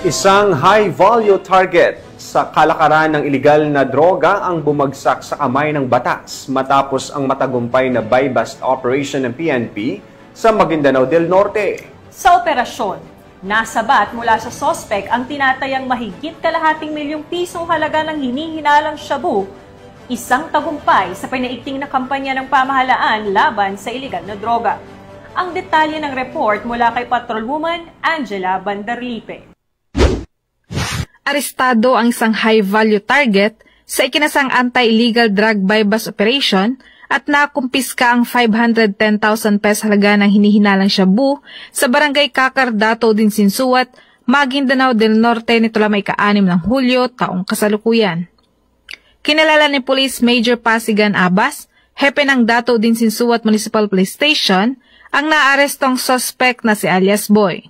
Isang high-value target sa kalakaran ng ilegal na droga ang bumagsak sa kamay ng batas matapos ang matagumpay na buy-bust operation ng PNP sa Maguindanao del Norte. Sa operasyon, nasabat mula sa sospek ang tinatayang mahigit kalahating milyong pisong halaga ng hinihinalang shabu, isang tagumpay sa pinaigting na kampanya ng pamahalaan laban sa ilegal na droga. Ang detalye ng report mula kay Patrolwoman Angela Bandarlipe. Arestado ang isang high-value target sa ikinasang anti-illegal drug buy-bust operation at nakumpiska ang 510,000 pesos halaga ng hinihinalang shabu sa barangay Kakardato din Sinsuat, Maguindanao del Norte nito lamang ika-6 ng Hulyo taong kasalukuyan. Kinalala ni Police Major Pasigan Abbas, hepe ng Dato din Sinsuat Municipal Police Station, ang naarestong suspect na si alias Boy.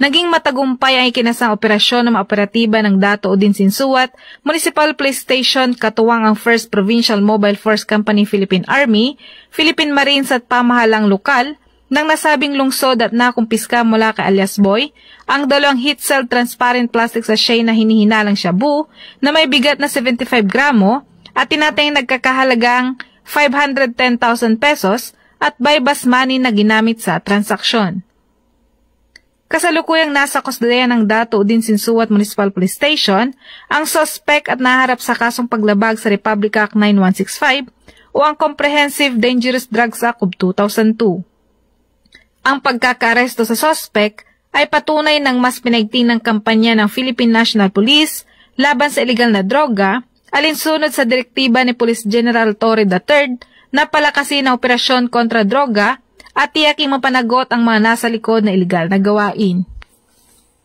Naging matagumpay ang ikinasang operasyon ng operatiba ng Dato Udin Sinsuat Municipal Police Station katuwang ang 1st Provincial Mobile Force Company Philippine Army, Philippine Marines at pamahalang lokal nang nasabing lungsod at nakumpiska mula kay alias Boy ang 2 heat-sealed transparent plastic sachet na hinihinalang shabu na may bigat na 75 gramo at tinatayang nagkakahalagang 510,000 pesos at buy-bust money na ginamit sa transaksyon. Kasalukuyang nasa kustodiya ng Dato Udin Sinsuat Municipal Police Station ang suspect at naharap sa kasong paglabag sa Republic Act 9165 o ang Comprehensive Dangerous Drugs Act of 2002. Ang pagkakaaresto sa suspect ay patunay ng mas pinaigting ng kampanya ng Philippine National Police laban sa illegal na droga alinsunod sa direktiba ni Police General Torre III na palakasin ang operasyon kontra droga at tiyaking mapanagot ang mga nasa likod na iligal na gawain.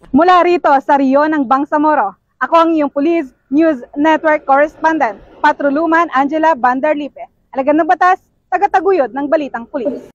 Mula rito sa Rio ng Bangsamoro, ako ang iyong Police News Network Correspondent, Patrolwoman Angela Bandarlipe. Alagad ng batas, tagataguyod ng balitang pulis.